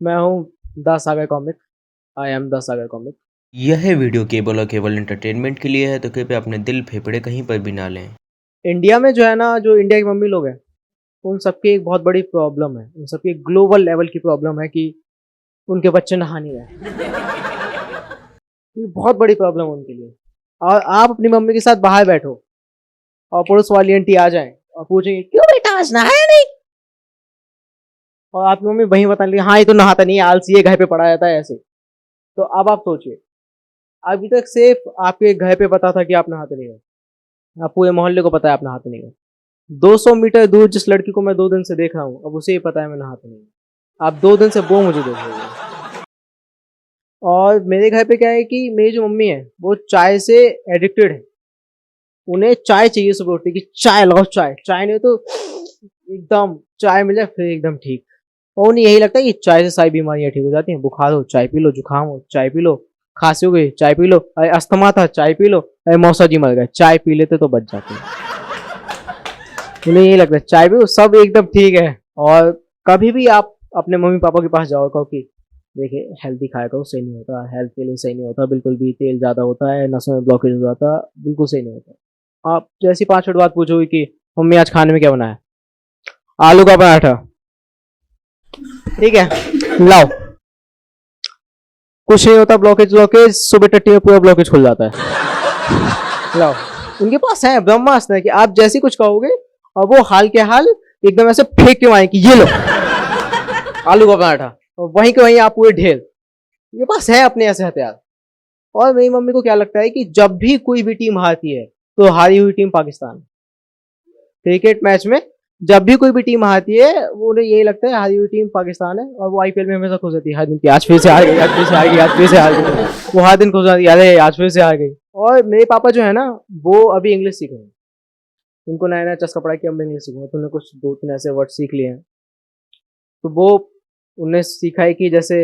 मैं हूँ the Sagar comic. I am the Sagar comic. यह वीडियो केवल और केवल एंटरटेनमेंट के लिए है, तो कृपया अपने दिल फेफड़े कहीं पर भी ना लें। इंडिया में जो है ना, जो इंडिया की मम्मी लोग हैं, उन सबकी एक बहुत बड़ी प्रॉब्लम है। उन सबकी ग्लोबल लेवल की प्रॉब्लम है कि उनके बच्चे नहा नहीं रहे। ये बहुत बड़ी प्रॉब्लम है उनके लिए। और आप अपनी मम्मी के साथ बाहर बैठो और पुलिस वाली आंटी आ जाए और पूछेंगे क्यों बेटा आज नहाया नहीं, और आपकी मम्मी वहीं बता लेगी हाँ ये तो नहाता नहीं है, आलसी है, घर पे पड़ा रहता है ऐसे। तो अब आप सोचिए, अभी तक सिर्फ आपके घर पे पता था कि आप नहाते नहीं हो, आप पूरे मोहल्ले को पता है आप नहाते नहीं हो। 200 मीटर दूर जिस लड़की को मैं 2 दिन से देख रहा हूँ, अब उसे ही पता है मैं नहाता नहीं हूँ। आप 2 दिन से वो मुझे देख रहे हो। और मेरे घर पे क्या है कि मेरी जो मम्मी है वो चाय से एडिक्टेड है। उन्हें चाय चाहिए सुबह उठते कि चाय लगाओ, चाय चाय नहीं हो तो एकदम चाय मिल जाए फिर एकदम ठीक। और उन्हें यही लगता है कि चाय से सारी बीमारियां ठीक हो जाती हैं। बुखार हो चाय पी लो, जुकाम हो चाय पी लो, खांसी हो गई चाय पी लो, अरे अस्थमा था चाय पी लो, अरे मौसा जी मर गए चाय पी लेते तो बच जाते हैं। उन्हें यही लगता है चाय पी लो सब एकदम ठीक है। और कभी भी आप अपने मम्मी पापा के पास जाओ, कहो कि देखिए हेल्दी खाया करो, सही नहीं होता, हेल्थ के लिए सही नहीं होता, बिल्कुल भी तेल ज़्यादा होता है, नसों में ब्लॉकेज हो जाता है, बिल्कुल सही नहीं होता। आप जैसी 5 मिनट बाद पूछोगे कि मम्मी आज खाने में क्या बनाया, आलू का पराठा, ठीक है लाओ, कुछ नहीं होता, ब्लॉकेज ब्लॉकेज सुबह टट्टी में पूरा ब्लॉकेज खुल जाता है। लाओ, उनके पास है ब्रह्मास्त्र है कि आप जैसी कुछ कहोगे और वो हाल के हाल एकदम ऐसे फेंक के आए कि ये लो आलू का पराठा, और वहीं के वहीं आप पूरे ढेर। उनके पास है अपने ऐसे हथियार। और मेरी मम्मी को क्या लगता है कि जब भी कोई भी टीम हारती है तो हारी हुई टीम पाकिस्तान। क्रिकेट मैच में जब भी कोई भी टीम हारती है वो उन्हें यही लगता है हारी हुई टीम पाकिस्तान है, और वो आईपीएल में हमेशा खुश रहती है हर दिन की आज फिर से हार गई, आज फिर से हार गई, आज फिर से हार गई। वो हर दिन खुश रहती है अरे आज फिर से हार गई। और मेरे पापा जो है ना, वो अभी इंग्लिश सीख रहे हैं। उनको नया नया चस्का पड़ा कि अब मैं इंग्लिश सीखूंगा, तो उन्हें कुछ 2-3 ऐसे वर्ड सीख लिए हैं। तो वो उन्हें सीखा है कि जैसे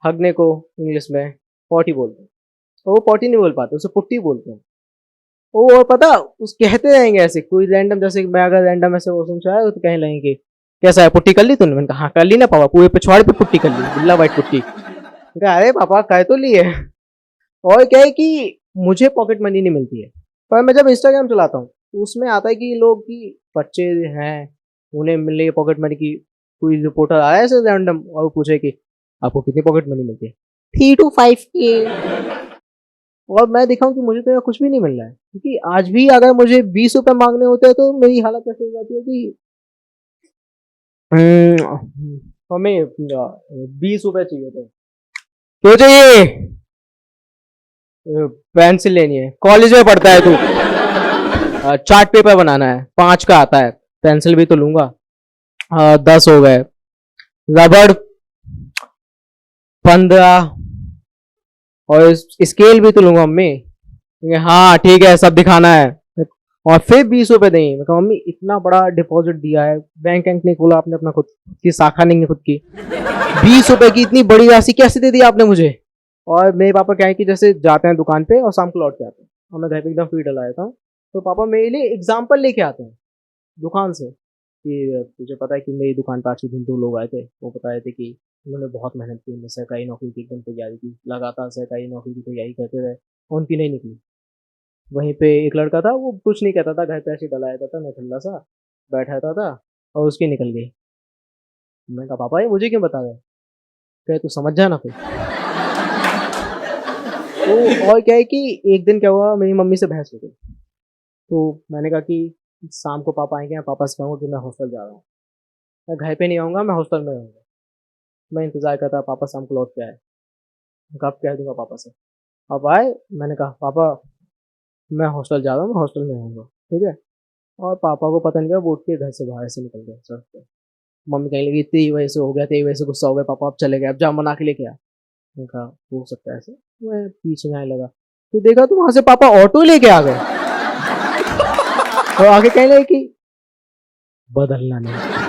हगने को इंग्लिश में पॉटी बोलते हैं, तो वो पॉटी नहीं बोल पाते, उसे पुट्टी बोलते हैं। वो और पता उस कहते रहेंगे ऐसे कोई रैंडम, जैसे मैं अगर रैंडम ऐसे वो सुन आया तो कहने लगेंगे कैसा है पुट्टी कर ली तूने, मैंने कहा हाँ कर ली ना पापा, पूरे पिछवाड़े पे पुट्टी कर ली, बिल्ला वाइट पुट्टी। मैंने कहा अरे पापा कर तो ली है। और क्या है कि मुझे पॉकेट मनी नहीं मिलती है, पर मैं जब इंस्टाग्राम चलाता हूँ तो उसमें आता है कि लोग की बच्चे हैं उन्हें मिल रही है पॉकेट मनी की। कोई रिपोर्टर आया ऐसे रैंडम और वो पूछे कि आपको कितनी पॉकेट मनी मिलती है, 3 to 5 के। और मैं देखा हूँ कि मुझे तो यहाँ कुछ भी नहीं मिल रहा है, क्योंकि आज भी अगर मुझे 20 रुपए मांगने होते हैं तो मेरी हालत ऐसे हो जाती है कि हमें 20 रुपए चाहिए थे। क्यों चाहिए, पेंसिल लेनी है, कॉलेज में पढ़ता है तू, चार्ट पेपर बनाना है 5 का आता है, पेंसिल भी तो लूंगा, 10 हो गए, रबड़ 15, और स्केल भी तो लूंगा मम्मी। हाँ ठीक है सब दिखाना है, और फिर 20 रुपए देंगे। मैं कहा मम्मी इतना बड़ा डिपॉजिट दिया है, बैंक वैंक नहीं खोला आपने अपना, खुद की शाखा नहीं है खुद की, 20 रुपए की इतनी बड़ी राशि कैसे दे दी आपने मुझे। और मेरे पापा क्या है कि जैसे जाते हैं दुकान पे और शाम को लौट के आते हैं और मैं घर पे एकदम फ्री डला रहता हूँ, तो पापा मेरे लिए एग्जाम्पल लेके आते हैं दुकान से कि तुझे पता है कि मेरी दुकान पर आज के दिन 2 लोग आए थे, वो बता रहे थे कि उन्होंने बहुत मेहनत की, उन्होंने सरकारी नौकरी की एकदम तैयारी की, लगातार सरकारी नौकरी की तैयारी करते रहे और उनकी नहीं निकली। वहीं पे एक लड़का था वो कुछ नहीं कहता था, घर पे ऐसे डला रहता था, मैं ठंडा सा बैठा रहता था, और उसकी निकल गई। मैंने कहा पापा ये मुझे क्यों बता रहे, कहे तू समझ जा ना फिर। तो और क्या है कि एक दिन क्या हुआ, मेरी मम्मी से बहस हो गई। तो मैंने कहा कि शाम को पापा आएंगे, मैं पापा से कहूँगा कि मैं हॉस्टल जा रहा हूँ, मैं घर पे नहीं आऊँगा, मैं हॉस्टल में रहूँगा। मैं इंतजार करता पापा शाम को लौट के आए, कब कह दूंगा पापा से। अब आए, मैंने कहा पापा मैं हॉस्टल जा रहा हूँ, मैं हॉस्टल में रहूँगा, ठीक है। और पापा को पता नहीं क्या, वो उठ के घर से बाहर से निकल गए सड़क पे। मम्मी कहने लगी तेरी वजह से हो गया, तेरी वजह से गुस्सा हो गया पापा, अब चले गए, अब जा मना के लेके आ। मैंने कहा हो सकता है ऐसे। मैं पीछे जाने लगा तो देखा तो वहां से पापा ऑटो लेके आ गए और आगे कहने लगे कि बदलना नहीं।